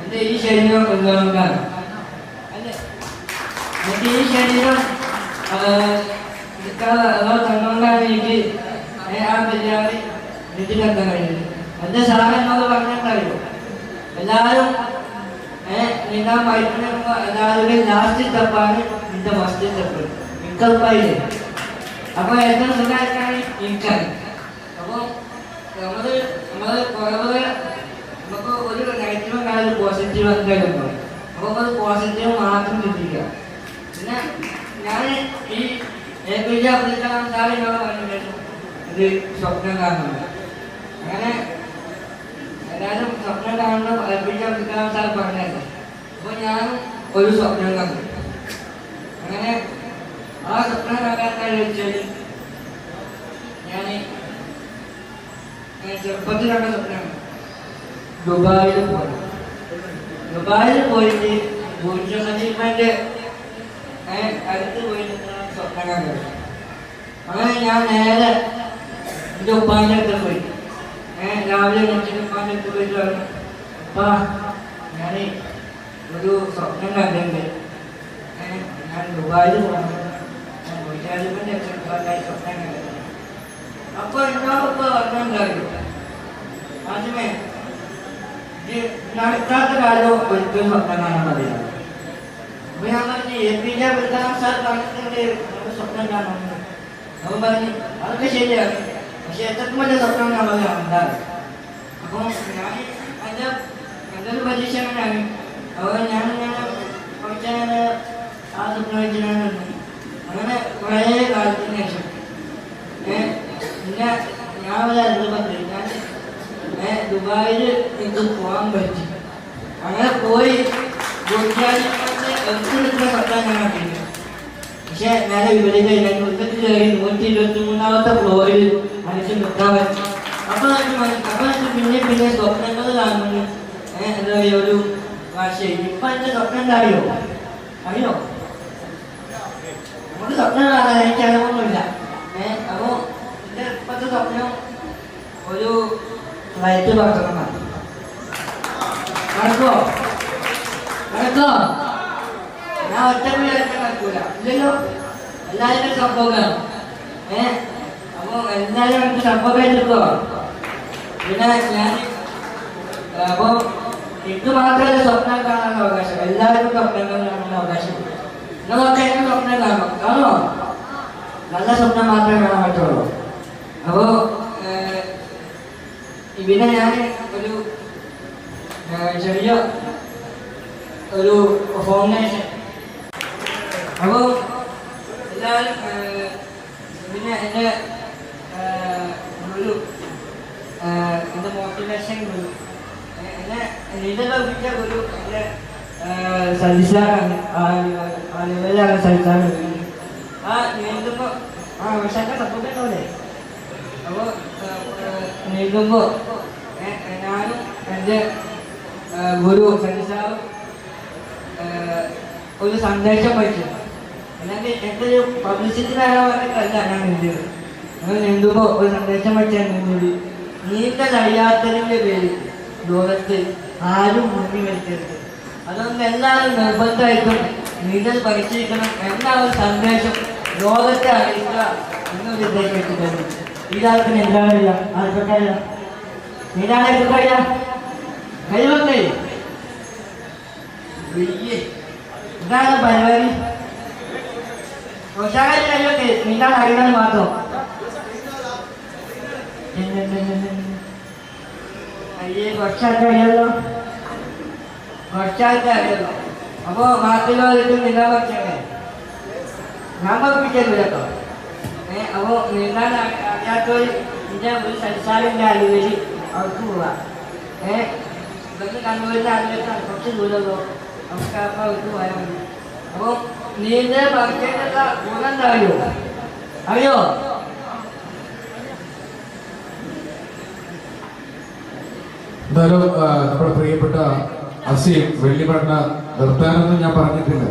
എൻ്റെ ഈ ശരീരം ഉള്ളതുകൊണ്ടാണ്. അല്ലേ, എൻ്റെ ഈ ശരീരം തന്നുകൊണ്ടാണ് എനിക്ക് ആ പെരിയാർ നീന്തിക്കിടക്കാൻ കഴിഞ്ഞത്. എൻ്റെ സാറ് എന്നോട് പറഞ്ഞിട്ടുണ്ടായിരുന്നു, എല്ലാവരും നീന്താൻ പഠിക്കുമ്പോൾ എല്ലാവരുടെയും ലാസ്റ്റ് സ്റ്റെപ്പാണ് നിന്റെ ഫസ്റ്റ് സ്റ്റെപ്പ്. എനിക്കുറപ്പായില്ലേ? അപ്പോൾ ഏറ്റവും സുഖമായിട്ടാണ് എനിക്കാണ്. അപ്പോൾ നമ്മൾ കുറവ് നമുക്ക് ഒരു നെഗറ്റീവും കാര്യം പോസിറ്റീവ് എന്തായാലും പറയും. അപ്പോൾ അത് പോസിറ്റീവ് മാത്രം ചിന്തിക്കുക. പിന്നെ ഞാൻ ഈ APJ അബ്ദുൽ കലാം സാറിനോട് പറഞ്ഞിട്ടുണ്ടായിരുന്നു ഇത് സ്വപ്നം കാണുന്നുണ്ട്. അങ്ങനെ എല്ലാവരും സ്വപ്നം കാണുന്ന APJ അബ്ദുൽ കലാം സാർ പറഞ്ഞായിരുന്നു. അപ്പോൾ ഞാനും ഒരു സ്വപ്നം കണ്ടു. അങ്ങനെ ആ സ്വപ്നം കാണാൻ വെച്ചാൽ ഞാൻ ചെറുപ്പത്തിൽ കണ്ട സ്വപ്നം ദുബായിൽ പോയി. ദുബായിൽ പോയിട്ട് ബുർജ് ഖലീഫയുടെ അടുത്ത് പോയി സ്വപ്നം കണ്ടത്. അങ്ങനെ ഞാൻ നേരെ എൻ്റെ ഉപ്പാൻ്റെ അടുത്ത് പോയി. രാവിലെ എണീച്ചിട്ട് ഉപ്പാൻ്റെ അടുത്ത് പോയിട്ട് പറഞ്ഞു, ഉപ്പാ ഞാൻ ഒരു സ്വപ്നം കണ്ടിട്ടുണ്ട്. ഞാൻ ദുബായിൽ പോകണം, ഞാൻ വീട്ടുകാരുടെ സ്വപ്നം കണ്ടിട്ടുണ്ട്. അപ്പോൾ എന്നോട് ഇപ്പോൾ പറഞ്ഞുണ്ടായിരുന്നു, ആദ്യമേ നടക്കാത്ത കാലവും ഒരിക്കലും സ്വപ്നം കാണാൻ മതിയാണ്. അപ്പൊ ഞാൻ പറഞ്ഞു APJ അബ്ദുൽ കലാം സാർ പറഞ്ഞിട്ടുണ്ട് നമുക്ക് സ്വപ്നം കാണുന്നത്. അവൻ പറഞ്ഞു അതൊക്കെ ശരിയാണ്, പക്ഷെ എത്രക്കും വലിയ സ്വപ്നം നമ്മൾ ഉണ്ടാകും. അപ്പോൾ ഞാൻ എൻ്റെ ഒരു പരീക്ഷ അങ്ങനെയാണ്. അപ്പോൾ ഞാനിങ്ങനെ കുറച്ചങ്ങനെ ആ സ്വപ്നം വെച്ചിട്ടാണ്. അങ്ങനെ കുറേ കാലത്തിന് ശേഷം പിന്നെ ഞാൻ ഒരു അത്ഭുതപ്പെട്ടു. ഞാൻ ദുബായിൽ എനിക്ക് പോകാൻ പറ്റി. അങ്ങനെ പോയി സ്വപ്നം ഞാൻ കണ്ടില്ല. പക്ഷെ ഞാൻ ഇവിടെ കഴിഞ്ഞാൽ 123-ാമത്തെ ഫ്ലോറിൽ മനുഷ്യൻ നിൽക്കാൻ പറ്റും. അപ്പോൾ എനിക്ക് പിന്നെ സ്വപ്നങ്ങൾ കാണുന്നു. എന്താ പറയുക, ഒരു ഭാഷയിൽ ഇപ്പം എൻ്റെ സ്വപ്നം എന്താ അറിയോ? നമുക്ക് സ്വപ്നം കാണാൻ എനിക്ക് അറിവൊന്നുമില്ല. അപ്പോൾ എൻ്റെ ഇപ്പോഴത്തെ സ്വപ്നം ഒരു ഫ്ലൈറ്റ് പറക്കണമെന്നാണ്. നടക്കോ? ഞാൻ ഒറ്റപ്പിടി നടക്കൂല, ഇല്ലല്ലോ. എല്ലാവരും സംഭവം. അപ്പോൾ എല്ലാവരും എനിക്ക് സംഭവം എടുക്കോ? പിന്നെ ഞാൻ അപ്പോൾ എനിക്ക് മാത്രമല്ല സ്വപ്നം കാണാൻ അവകാശം, എല്ലാവർക്കും സ്വപ്നങ്ങൾ കാണാൻ അവകാശം. നിങ്ങളൊക്കെ എന്നെ സ്വപ്നം കാണോ? നല്ല സ്വപ്നം മാത്രമേ കാണാൻ പറ്റുള്ളൂ. അപ്പോൾ പിന്നെ ഞാൻ ഒരു ചെറിയ ഒരു ഫൗണ്ടേഷൻ. അപ്പോൾ എല്ലാവരും പിന്നെ എൻ്റെ ഗുരു, എൻ്റെ മോട്ടിവേഷൻ ഗുരു, എന്നെ നീന്തൽ പഠിപ്പിച്ച ഗുരു എൻ്റെ സജിസാറാണ്. ആ ലെവലാണ് സജിസാറ്. ആ നീന്തുമ്പോൾ പക്ഷേ സപ്പോർട്ടുണ്ടാവില്ലേ? അപ്പോൾ നീന്തുമ്പോൾ ഞാനും എൻ്റെ ഗുരു സജിസാറും ഒരു സന്ദേശം വഹിച്ചു. അല്ലെങ്കിൽ എൻ്റെ ഒരു പബ്ലിസിറ്റി നേടാൻ ഞാൻ നീന്തിയത്. അങ്ങനെ നീന്തുമ്പോൾ ഒരു സന്ദേശം വഹിച്ചാൽ നീന്തി. നീന്തൽ അറിയാത്തതിൻ്റെ പേരിൽ ലോകത്ത് ആരും മുങ്ങി മരിക്കരുത്. അതുകൊണ്ട് എല്ലാവരും നിർബന്ധമായിട്ടും നീന്തൽ പരിശീലിക്കണം എന്ന ഒരു സന്ദേശം ലോകത്തെ അറിയിക്കുക എന്നൊരു ഉദ്ദേശം വെച്ചിട്ടുണ്ട്. ഇതാൾക്ക് നീന്താനറിയാം, ആർക്കൊക്കെ നീന്താനായിട്ടൊക്കെ അറിയാം? കഴിവൊക്കെ ഇതാണ് പരിപാടി. കഴിവൊക്കെ നീന്താൻ അറിയണമെന്ന് മാത്രം. അയ്യേ കുറച്ചാൾക്ക് അറിയാമല്ലോ, കുറച്ചാൾക്ക് അറിയാമല്ലോ. അപ്പോൾ ബാക്കിയുള്ളവർക്ക് നീന്താൻ പറ്റണ്ടേ? ഞാൻ പഠിപ്പിച്ചല്ലോ കേട്ടോ. അപ്പോൾ നീന്താൻ അറിയാത്തവർ എൻ്റെ ഒരു സംസാരിൻ്റെ അറിവിൽ അവർക്ക് പോവാം. ഇതൊക്കെ കണ്ണൂരിൻ്റെ അറിവിലേക്കാണ്, കുറച്ച് ദൂരമല്ലോ. നമുക്ക് അപ്പോൾ അവർക്ക് പോയാൽ മതി. അപ്പോൾ നീന്തൽ പഠിക്കേണ്ട ഗുണം എന്താ അറിയോ? എന്തായാലും നമ്മുടെ പ്രിയപ്പെട്ട അസീം വെള്ളിമണ്ണ നിർത്താനൊന്നും ഞാൻ പറഞ്ഞിട്ടില്ല.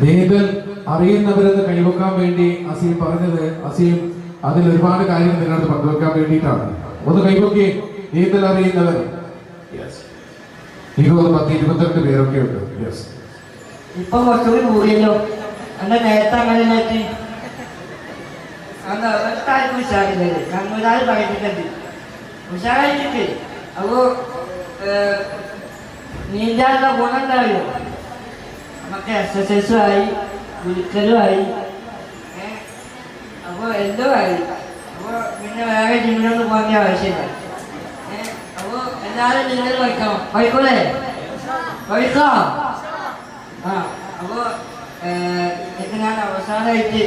നീന്തൽ അറിയുന്നവരെന്ന് കൈവക്കാൻ വേണ്ടി അസീം പറഞ്ഞത്, അസീം അതിൽ ഒരുപാട് കാര്യങ്ങൾ നിങ്ങളുടെ പങ്കുവെക്കാൻ വേണ്ടിയിട്ടാണ്. ഒന്ന് കൈവക്കി. നീന്തൽ അറിയുന്നവർ 20-22 പേരൊക്കെ ഉണ്ട്. ഇപ്പൊ കുറച്ചുകൂടി കൂടിയല്ലോ. എന്റെ നേരത്തെ അങ്ങനെ നോക്കി ഒട്ടാർക്കും ഉഷാറില്ലല്ലേ? കണ്ണൂരാൾ പറയുന്നുണ്ട് ഉഷാറായിട്ടിട്ട്. അപ്പോ നീന്താനുള്ള ഗുണം എന്തായോ? നമുക്ക് എക്സസൈസും ആയി, വിളിക്കലും ആയി, അപ്പോൾ എന്തോ ആയി. അപ്പോൾ പിന്നെ വേറെ ജിമ്മിനൊന്നും പോകേണ്ട ആവശ്യമില്ല. അപ്പോൾ എല്ലാവരും നീന്തൽ പഠിക്കണം. പഠിക്കൂലേ? പഠിക്കാം. അപ്പോൾ ഇത് ഞാൻ അവസാനമായിട്ട്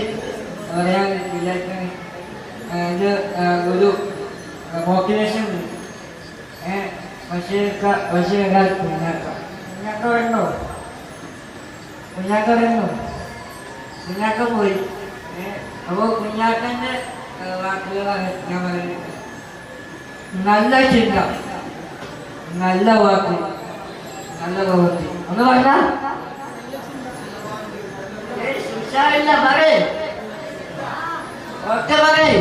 പറയാൻ വിചാരിക്കുന്നത് ഒരു മോട്ടിവേഷൻ ഉണ്ട്. കുഞ്ഞാക്ക വേണോ? കുഞ്ഞാക്ക പോയി. അപ്പോൾ കുഞ്ഞാക്കൻ്റെ വാക്കുകളാണ് ഞാൻ പറയുന്നത്. നല്ല ചിന്ത, നല്ല വാക്ക്, നല്ല പ്രവൃത്തി. ഒന്ന് പറഞ്ഞ ഉഷാറില്ല പറയേ. ഒക്കെ പറയ്.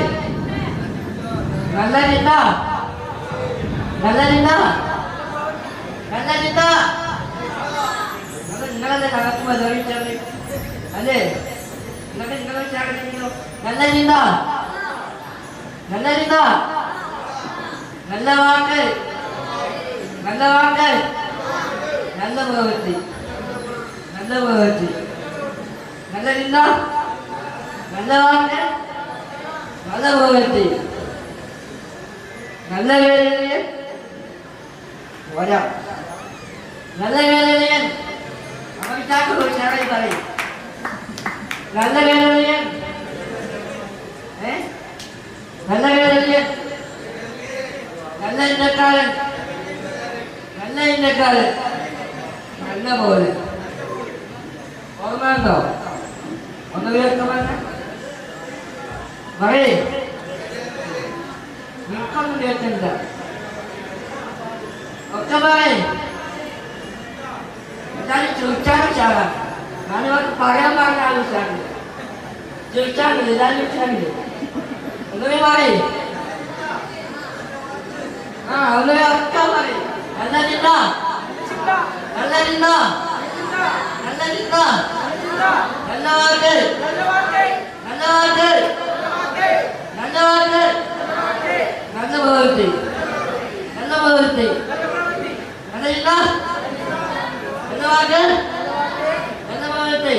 നല്ല ചിന്ത, നല്ല ചിന്ത, നല്ല ചിന്ത. നിങ്ങളല്ലേ നടക്കുമ്പോ ധരിച്ചത് അല്ലേ? എന്നിട്ട് നിങ്ങൾ ചാടിക്കോ. നല്ല ചിന്ത, നല്ല ചിന്ത, നല്ല വാക്ക്, നല്ല വാക്ക്, നല്ല പ്രവൃത്തി, നല്ല പ്രവൃത്തി, നല്ല ചിന്ത, നല്ല വാക്ക്, നല്ല പ്രവൃത്തി, നല്ല വേദനയൻ ഒരാ നല്ല വേദനയൻ അവർക്ക് ചാടി പറയും. നല്ല വേദനയൻ നല്ല വേദനയൻ നല്ല ഇന്ത്യക്കാരൻ, നല്ല ഇന്ത്യക്കാരൻ, നല്ല പോലെ ഓർമ്മയുണ്ടോ? ഒന്ന് കേൾക്കുമെന്ന് പറയേ. നിൽക്കൊന്നും കേൾക്കണ്ട. ഒക്കെ പറയേ. എന്തായാലും ചോദിച്ചാലും ചാടാം. ഞാനിവർക്ക് പറയാൻ പറഞ്ഞ ആലോചിച്ചാണ്. ചോദിച്ചാണില്ല, എല്ലാവരും ചോദിച്ചാണില്ല. ഒന്നുകൂടി പറയേ. ആ ഒന്നുകൂടി ഒക്കെ പറയും. നല്ല ചിന്ത, നല്ല ചിന്ത, നല്ല ചിന്ത, നല്ല വാക്ക്, നല്ല വാക്ക്, നല്ല വാക്ക്, നല്ല പ്രവൃത്തി, നല്ല പ്രവൃത്തി, നല്ല ചിന്ത, നല്ല വാക്ക്, നല്ല പ്രവൃത്തി.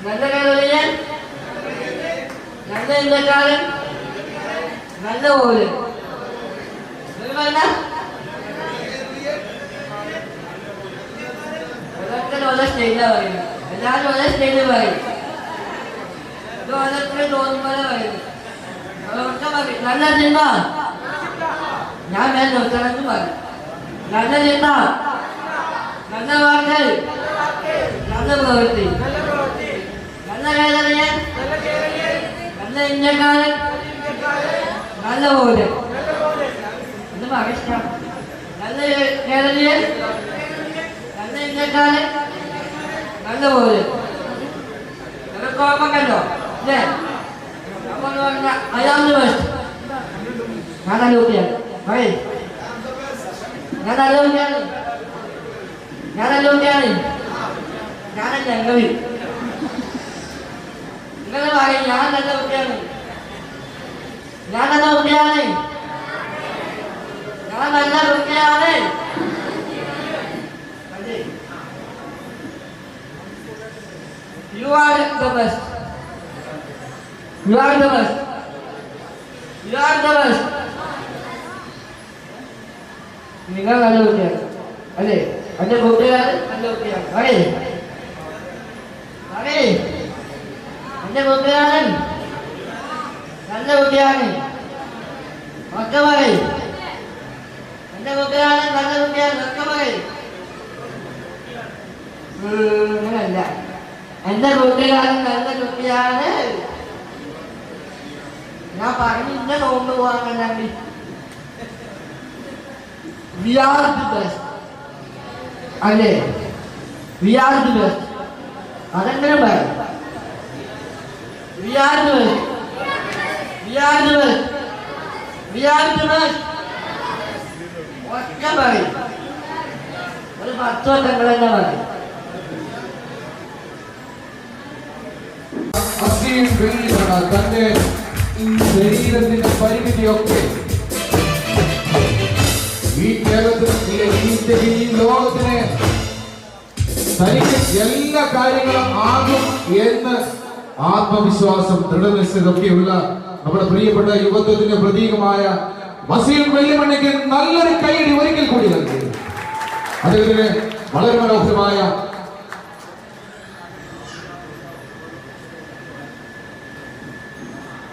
നല്ല കേരളീയൻ, നല്ല ഇന്ത്യക്കാരൻ, നല്ല പോലെ ഓരോരുത്തരും ഓരോ സ്റ്റേജിലാണ് പറയുന്നത്. എല്ലാവരും ഓരോ സ്റ്റേജിൽ പറയും. ഇത് ഓരോരുത്തരും തോന്നുമ്പോൾ പറയുന്നു. അതൊക്കെ പറയും. നല്ല ചിന്ത, ഞാൻ വേറെ നോക്കണമെന്ന് പറയും. നല്ല ചിന്ത, നല്ല വാക്ക്, നല്ല പ്രവൃത്തി, നല്ല കേരളീയൻ, നല്ല ഇന്ത്യക്കാരൻ, നല്ല പോലെ എന്ന് പറയിഷ്ടം. നല്ല കേരളീയൻ, നല്ല ഇന്ത്യക്കാരൻ, നല്ല പോലെ നിനക്ക് ഓർമ്മ കണ്ടോ? അല്ലേ? അപ്പോൾ പറഞ്ഞ അയാളുടെ ബെസ്റ്റ്. ഞാൻ അലോക്കിയാണ് പറയ്. ഞാൻ അലോക്കിയാണ്, ഞാൻ അലോക്കിയാണ്, ഞാനല്ല എങ്ങനെ നിങ്ങൾ പറയും. ഞാൻ നല്ല കുട്ടിയാണ്, ഞാൻ നല്ല കുട്ടിയാണ്, ഞാൻ നല്ല കുട്ടിയാണ്. You are the best. You are the best. You are the best. നിങ്ങൾ നല്ല കുട്ടിയാണ് അല്ലേ? എന്റെ കുട്ടിയാണ് നല്ല കുട്ടിയാണ് പറയേ. പറയേ. എന്റെ കുട്ടിയാണ് നല്ല കുട്ടിയാണ്. ഒക്കെ പറയും. എന്റെ കുട്ടിയാണ് നല്ല കുട്ടിയാണ്. ഒക്കെ പറയും. അങ്ങനല്ല. എന്റെ കുട്ടിയാണ് നല്ല കുട്ടിയാണ്. ഞാൻ പറഞ്ഞു ഇന്ന നോമ്പ് പോകാൻ. We are the best. അല്ലേ? We are the best. അതെങ്ങനെ പറയും? We are the best. We are the best. We are the best. ഒക്കെ പറയും. ഒരു 10 വട്ടങ്ങൾ തന്നെ പറയും. തന്റെ ശരീരത്തിന്റെ പരിമിതിയൊക്കെ ഈ കേരളത്തിലെ ഈ ലോകത്തിന് തനിക്ക് എല്ലാ കാര്യങ്ങളും ആകും എന്ന് ആത്മവിശ്വാസം, ദൃഢനിശ്ചയൊക്കെയുള്ള നമ്മുടെ പ്രിയപ്പെട്ട യുവത്വത്തിന്റെ പ്രതീകമായ വസീം വെള്ളിമണ്ണിക്ക് നല്ലൊരു കൈയടി ഒരിക്കൽ കൂടി നൽകി. അദ്ദേഹത്തിന് വളരെ മനോഹരമായ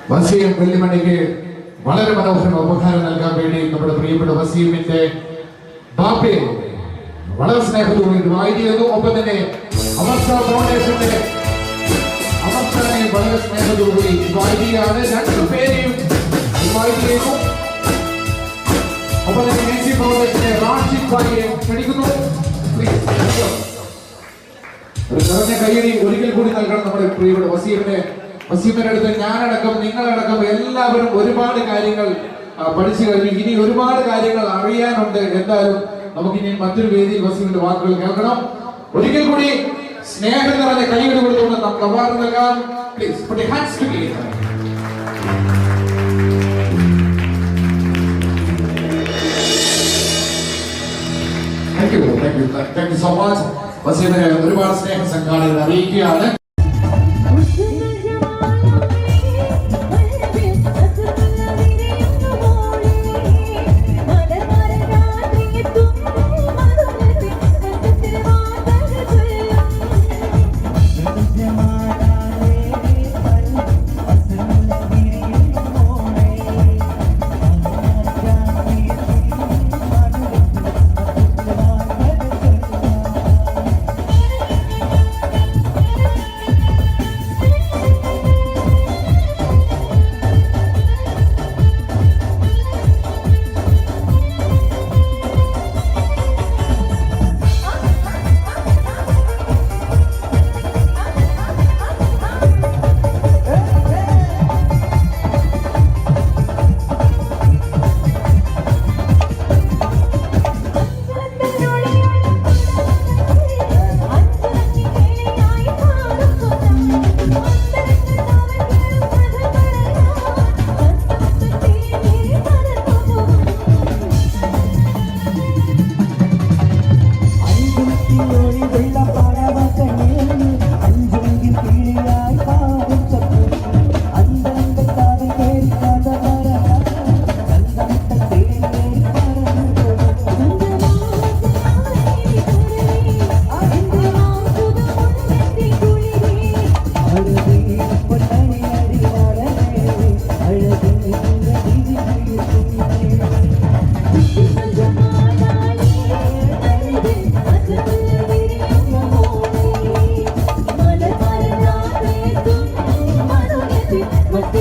വസീം വെള്ളിമണ്ണിക്ക് വളരെ മനോഹരമായ ഉപഹാരം നൽകാൻ വേണ്ടി നമ്മുടെ പ്രിയപ്പെട്ട വസീമിന്റെ ബാപ്പയെ വളരെ സ്നേഹത്തോടെ വായിക്കുന്നു. ഒപ്പം തന്നെ അവസ്ഥ ഫൗണ്ടേഷന്റെ അവസ്ഥനെ വളരെ സ്നേഹത്തോടുകൂടി വായിക്കുകയാണ്. രണ്ടുപേരെയും വായിക്കുന്നു. ഒപ്പം തന്നെ ഫൗണ്ടേഷന്റെ റാഷിദ് ഭായിയെ ക്ഷണിക്കുന്നു. ഒരു നിറഞ്ഞ കയ്യടി ഒരിക്കൽ കൂടി നൽകണം നമ്മുടെ പ്രിയപ്പെട്ട വസീമിന്റെ അടുത്ത്. ഞാനടക്കം നിങ്ങളടക്കം എല്ലാവരും ഒരുപാട് കാര്യങ്ങൾ പഠിച്ചു കഴിഞ്ഞു. ഇനി ഒരുപാട് കാര്യങ്ങൾ അറിയാനുണ്ട്. എന്തായാലും നമുക്കിനി മറ്റൊരു വേദിയിൽ വസീമിന്റെ വാക്കുകൾ കേൾക്കണം. ഒരിക്കൽ കൂടി സ്നേഹം നിറഞ്ഞ കൈയ്യടി കൊടുത്തുകൊണ്ട് നമുക്ക് അവാർഡ് നൽകാം. Please put your hands together. Thank you so much. വസീമിനെ ഒരുപാട് സ്നേഹം സംഘാടകർ അറിയിക്കുകയാണ്.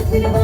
Thank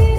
you.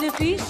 نفيش